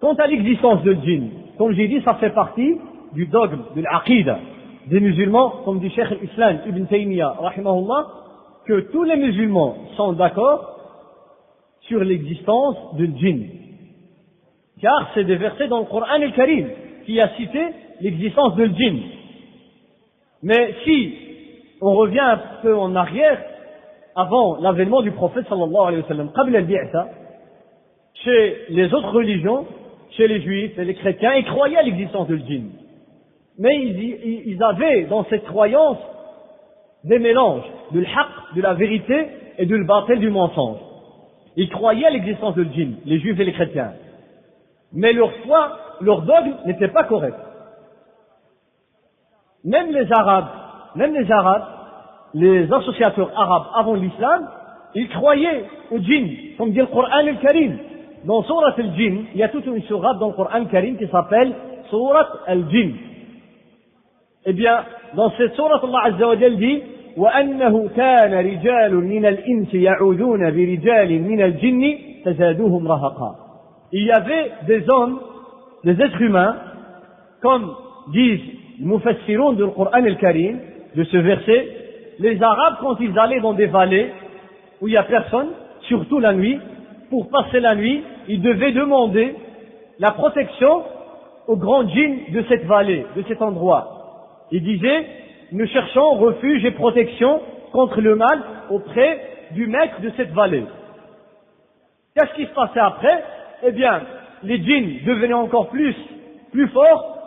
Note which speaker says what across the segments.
Speaker 1: Quant à l'existence de djinn, comme j'ai dit, ça fait partie du dogme, de l'aqida des musulmans, comme dit Cheikh al-Islam Ibn Taymiyyah, rahimahullah, que tous les musulmans sont d'accord sur l'existence de djinn. Car c'est des versets dans le Coran al-Karim qui a cité l'existence de djinn. Mais si on revient un peu en arrière, avant l'avènement du prophète sallallahu alayhi wa sallam, qabla al-bi'tha, chez les autres religions, chez les juifs et les chrétiens, ils croyaient à l'existence de djinn. Mais ils avaient dans cette croyance des mélanges de l'haq, de la vérité, et de l'batil, du mensonge. Ils croyaient à l'existence de djinn, les juifs et les chrétiens. Mais leur foi, leur dogme n'était pas correct. Même les Arabes, les associateurs arabes avant l'islam, ils croyaient au djinn, comme dit le Coran al-Karim. Dans Surat al-Jinn, il y a toute une sourate dans le Coran al-Karim qui s'appelle Surat al-Jinn. Eh bien, dans cette sourate, Allah Azza wa Jal dit وَأَنَّهُ كَانَ رِجَالٌ مِنَ الْإِنسِ يَعُوذُونَ بِرِجَالٍ مِنَ الْجِنِّ فَزَادُوهُمْ رَهَقًا. Il y avait des hommes, des êtres humains, comme disent les mufassiroun du Coran al-Karim, de ce verset, les Arabes, quand ils allaient dans des vallées où il n'y a personne, surtout la nuit, pour passer la nuit, ils devaient demander la protection aux grands djinns de cette vallée, de cet endroit. Ils disaient, nous cherchons refuge et protection contre le mal auprès du maître de cette vallée. Qu'est-ce qui se passait après? Eh bien, les djinns devenaient encore plus forts,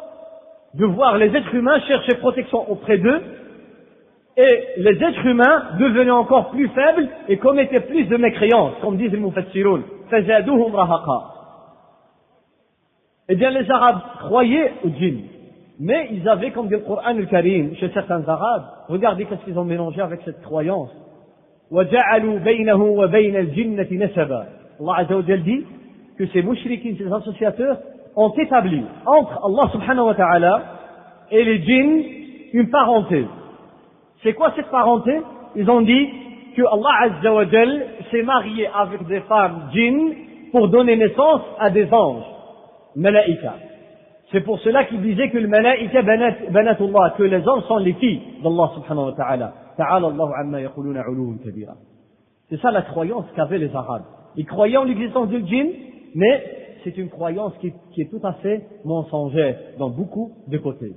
Speaker 1: de voir les êtres humains chercher protection auprès d'eux, et les êtres humains devenaient encore plus faibles et commettaient plus de mécréances, comme disent les mufassiroun. فَزَادُوهُمْ رَهَقًا. Eh bien, les Arabes croyaient aux djinns, mais ils avaient, comme dit le Coran al-Karim, chez certains Arabes, regardez qu'est-ce qu'ils ont mélangé avec cette croyance. وَجَعَلُوا بَيْنَهُ وَبَيْنَ الْجِنَّةِ نَسَبًا. Allah Azza wa Jal dit que ces mouchriquins, ces associateurs, ont établi entre Allah subhanahu wa ta'ala et les djinns une parenté. C'est quoi cette parenté? Ils ont dit que Allah Azza wa Jal s'est marié avec des femmes djinns pour donner naissance à des anges, malaïka. C'est pour cela qu'ils disaient que le malaïka banatullah, que les anges sont les filles d'Allah subhanahu wa ta'ala. Ta'ala Allahu amma yaquluna 'uluwan kabira. C'est ça la croyance qu'avaient les Arabes. Ils croyaient en l'existence du djinn, mais c'est une croyance qui est tout à fait mensongère dans beaucoup de côtés.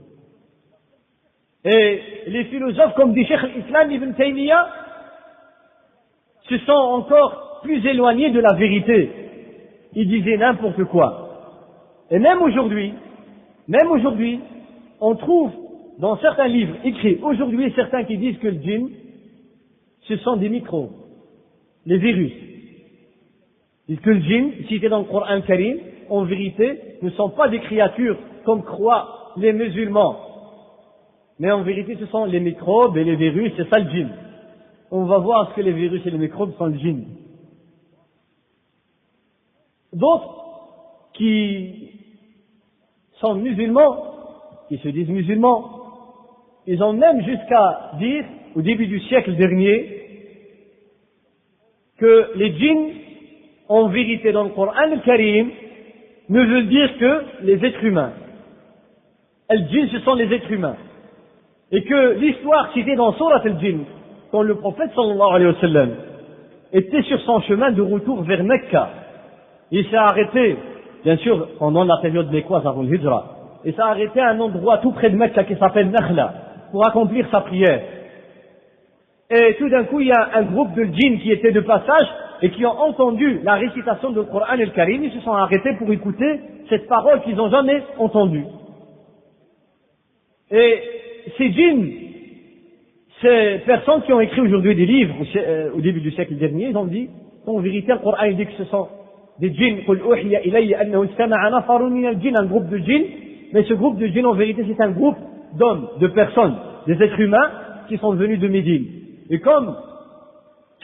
Speaker 1: Et les philosophes, comme dit Cheikh al-Islam Ibn Taymiyyah, se sont encore plus éloignés de la vérité. Ils disaient n'importe quoi. Et même aujourd'hui, on trouve dans certains livres écrits aujourd'hui certains qui disent que le djinn, ce sont des microbes, les virus. Ils disent que le djinn, cité dans le Coran Karim, en vérité, ne sont pas des créatures comme croient les musulmans. Mais en vérité, ce sont les microbes et les virus, c'est ça le djinn. On va voir ce que les virus et les microbes sont le djinn. D'autres qui sont musulmans, qui se disent musulmans, ils ont même jusqu'à dire, au début du siècle dernier, que les djinns, en vérité dans le Coran al-Karim, ne veulent dire que les êtres humains. Les djinns, ce sont les êtres humains. Et que l'histoire citée dans Surat al-Jinn, quand le prophète sallallahu alayhi wa sallam était sur son chemin de retour vers Mecca, il s'est arrêté, bien sûr, pendant la période mécoise avant le Hijra, il s'est arrêté à un endroit tout près de Mecca qui s'appelle Nakhla, pour accomplir sa prière. Et tout d'un coup, il y a un groupe de djinns qui étaient de passage et qui ont entendu la récitation du Coran al-Karim, ils se sont arrêtés pour écouter cette parole qu'ils n'ont jamais entendue. Et ces djinns, ces personnes qui ont écrit aujourd'hui des livres au début du siècle dernier, ils ont dit qu'en vérité, le Coran dit que ce sont des djinns, un groupe de djinns, mais ce groupe de djinns en vérité c'est un groupe d'hommes, de personnes, des êtres humains qui sont venus de Médine. Et comme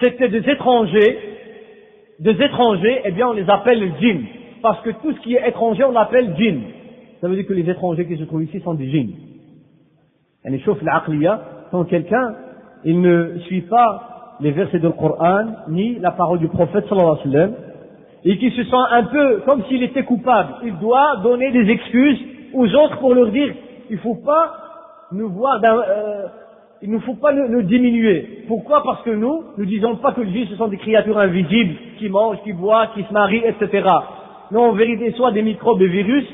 Speaker 1: c'était des étrangers, eh bien on les appelle les djinns, parce que tout ce qui est étranger on l'appelle djinn. Ça veut dire que les étrangers qui se trouvent ici sont des djinns. Et chauffe l'aqliya, quand quelqu'un, il ne suit pas les versets du Coran, ni la parole du prophète sallallahu alayhi wa sallam, et qui se sent un peu comme s'il était coupable, il doit donner des excuses aux autres pour leur dire il ne faut pas nous voir il ne faut pas nous diminuer. Pourquoi? Parce que nous disons pas que les juifs ce sont des créatures invisibles qui mangent, qui boivent, qui se marient, etc. Non, en vérité, soit des microbes et virus.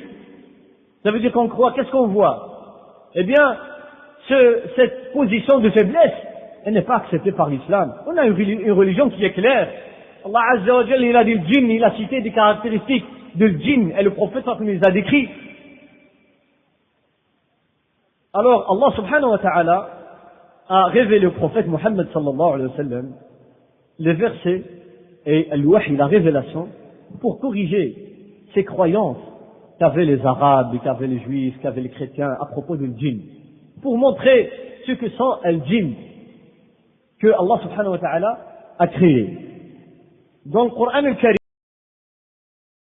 Speaker 1: Ça veut dire qu'on croit, qu'est-ce qu'on voit? Eh bien, cette position de faiblesse, elle n'est pas acceptée par l'islam. On a une religion qui est claire. Allah Azza wa Jalla, il a dit le djinn, il a cité des caractéristiques de djinn, et le prophète nous les a décrits. Alors, Allah subhanahu wa ta'ala a révélé au prophète Muhammad sallallahu alayhi wa sallam les versets et al-wahy, la révélation, pour corriger ces croyances qu'avaient les Arabes, qu'avaient les Juifs, qu'avaient les chrétiens à propos du djinn, pour montrer ce que sont les djinn que Allah subhanahu wa ta'ala a créé. Dans le Coran al-Karim,